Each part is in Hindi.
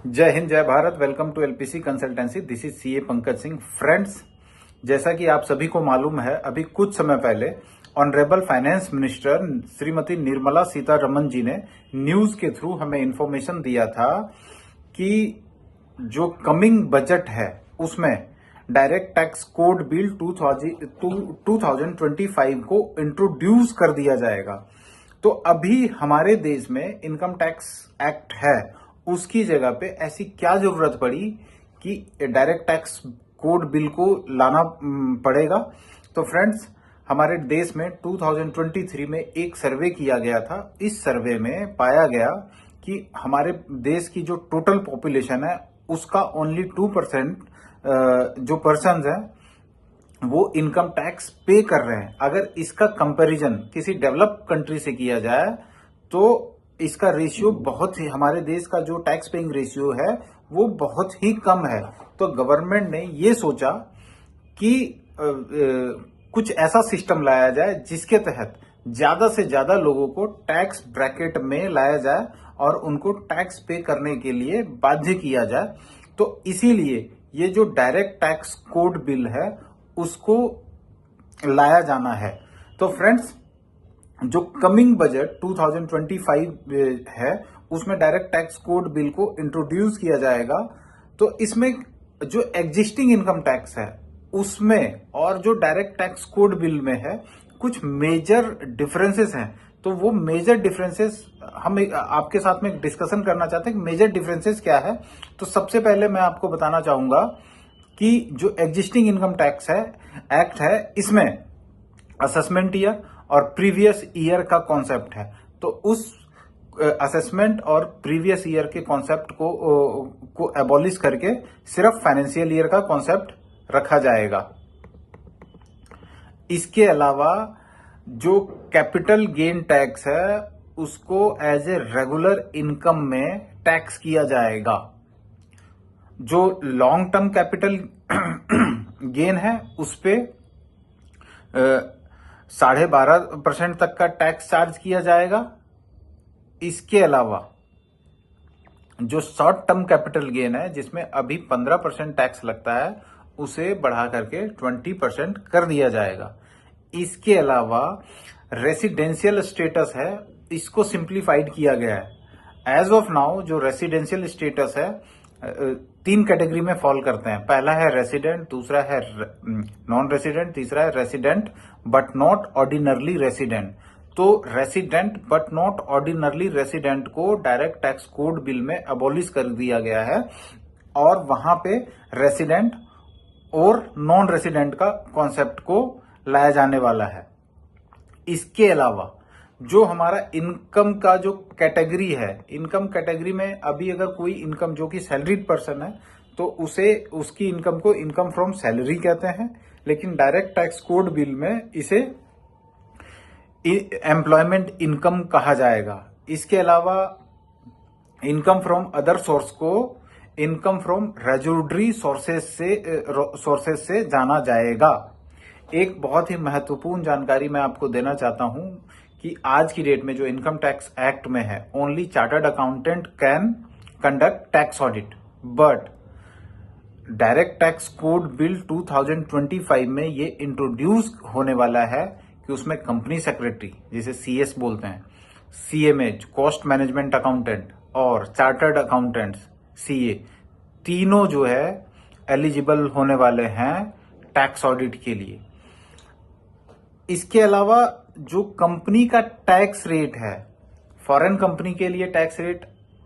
जय हिंद, जय Bharat. Welcome to LPC consultancy. This is CA Pankaj Singh. Friends, जैसा कि आप सभी को मालूम है, अभी कुछ समय पहले honourable finance minister Shrimati Nirmala Sitharaman ji ने न्यूज के थ्रू हमें इंफॉर्मेशन दिया था कि जो कमिंग बजट है उसमें डायरेक्ट टैक्स कोड बिल 2025 को इंट्रोड्यूस कर दिया जाएगा। तो अभी हमारे देश में इनकम टैक्स एक्ट है, उसकी जगह पे ऐसी क्या जरूरत पड़ी कि डायरेक्ट टैक्स कोड बिल को लाना पड़ेगा। तो फ्रेंड्स, हमारे देश में 2023 में एक सर्वे किया गया था। इस सर्वे में पाया गया कि हमारे देश की जो टोटल पॉपुलेशन है उसका ओनली 2% जो पर्सन है वो इनकम टैक्स पे कर रहे हैं। अगर इसका कंपैरिजन किसी डेवलप कंट्री से किया जाए तो इसका रेशियो बहुत ही, हमारे देश का जो टैक्स पेइंग रेशियो है वो बहुत ही कम है। तो गवर्नमेंट ने ये सोचा कि कुछ ऐसा सिस्टम लाया जाए जिसके तहत ज्यादा से ज्यादा लोगों को टैक्स ब्रैकेट में लाया जाए और उनको टैक्स पे करने के लिए बाध्य किया जाए। तो इसीलिए ये जो डायरेक्ट टैक्स कोड बिल है उसको लाया जाना है। तो फ्रेंड्स, जो कमिंग बजट 2025 है उसमें डायरेक्ट टैक्स कोड बिल को इंट्रोड्यूस किया जाएगा। तो इसमें जो एग्जिस्टिंग इनकम टैक्स है उसमें और जो डायरेक्ट टैक्स कोड बिल में है कुछ मेजर डिफरेंसेस हैं। तो वो मेजर डिफरेंसेस हम आपके साथ में डिस्कशन करना चाहते हैं कि मेजर डिफरेंसेस क्या है। तो सबसे पहले मैं आपको बताना चाहूंगा कि जो एग्जिस्टिंग इनकम टैक्स है एक्ट है, इसमें असेसमेंट ईयर और प्रीवियस ईयर का कॉन्सेप्ट है। तो उस असेसमेंट और प्रीवियस ईयर के कॉन्सेप्ट को एबॉलिश करके सिर्फ फाइनेंशियल ईयर का कॉन्सेप्ट रखा जाएगा। इसके अलावा जो कैपिटल गेन टैक्स है उसको एज ए रेगुलर इनकम में टैक्स किया जाएगा। जो लॉन्ग टर्म कैपिटल गेन है उस पे 12.5% तक का टैक्स चार्ज किया जाएगा। इसके अलावा जो शॉर्ट टर्म कैपिटल गेन है जिसमें अभी 15% टैक्स लगता है उसे बढ़ा करके 20% कर दिया जाएगा। इसके अलावा रेसिडेंशियल स्टेटस है, इसको सिंप्लीफाइड किया गया है। एज ऑफ नाउ जो रेसिडेंशियल स्टेटस है 3 कैटेगरी में फॉल करते हैं। पहला है रेसिडेंट, दूसरा है नॉन रेसिडेंट, तीसरा है resident but not ordinarily resident. तो resident but not ordinarily resident को डायरेक्ट टैक्स कोड बिल में अबॉलिश कर दिया गया है और वहां पे रेसिडेंट और नॉन रेसिडेंट का कॉन्सेप्ट को लाया जाने वाला है। इसके अलावा जो हमारा इनकम का जो कैटेगरी है, इनकम कैटेगरी में अभी अगर कोई इनकम जो कि सैलरीड पर्सन है तो उसे उसकी इनकम को इनकम फ्रॉम सैलरी कहते हैं, लेकिन डायरेक्ट टैक्स कोड बिल में इसे एम्प्लॉयमेंट इनकम कहा जाएगा। इसके अलावा इनकम फ्रॉम अदर सोर्स को इनकम फ्रॉम रेजुडरी सोर्सेस से जाना जाएगा। एक बहुत ही महत्वपूर्ण जानकारी मैं आपको देना चाहता हूं कि आज की डेट में जो इनकम टैक्स एक्ट में है only chartered accountant can conduct tax audit, but direct tax code bill 2025 में ये इंट्रोड्यूस होने वाला है कि उसमें कंपनी सेक्रेटरी, जिसे सीएस बोलते हैं, सीएमए कॉस्ट मैनेजमेंट अकाउंटेंट और चार्टर्ड अकाउंटेंट्स सीए, तीनों जो है एलिजिबल होने वाले हैं टैक्स ऑडिट के लिए। इसके अलावा जो कंपनी का टैक्स रेट है, फॉरेन कंपनी के लिए tax rate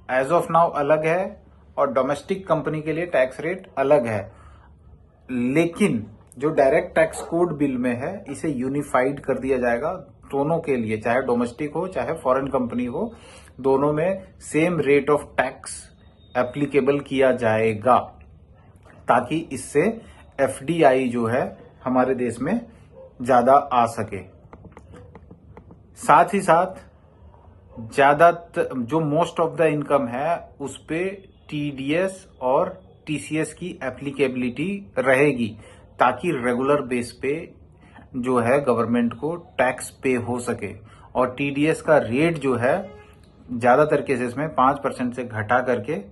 as of now अलग है और डोमेस्टिक कंपनी के लिए टैक्स रेट अलग है। लेकिन जो डायरेक्ट टैक्स कोड बिल में है इसे यूनिफाइड कर दिया जाएगा दोनों के लिए, चाहे डोमेस्टिक हो चाहे फॉरेन कंपनी हो, दोनों में same rate of tax applicable किया जाएगा ताकि इससे एफडीआई जो है हमारे देश में ज्यादा आ सके। साथ ही साथ ज्यादा जो मोस्ट ऑफ द इनकम है उस पे टीडीएस और टीसीएस की एप्लीकेबिलिटी रहेगी ताकि रेगुलर बेस पे जो है गवर्नमेंट को टैक्स पे हो सके। और टीडीएस का रेट जो है ज्यादातर केसेस में 5% से घटा करके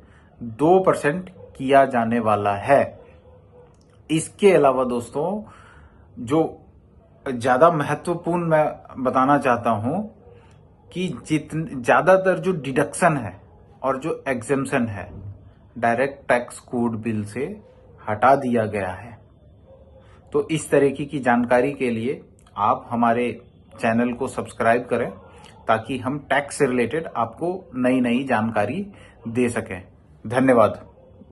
2% किया जाने वाला है। इसके अलावा दोस्तों, जो ज्यादा महत्वपूर्ण मैं बताना चाहता हूं कि ज्यादातर जो डिडक्शन है और जो एग्जेम्पशन है डायरेक्ट टैक्स कोड बिल से हटा दिया गया है। तो इस तरीके की जानकारी के लिए आप हमारे चैनल को सब्सक्राइब करें ताकि हम टैक्स से रिलेटेड आपको नई नई जानकारी दे सकें। धन्यवाद।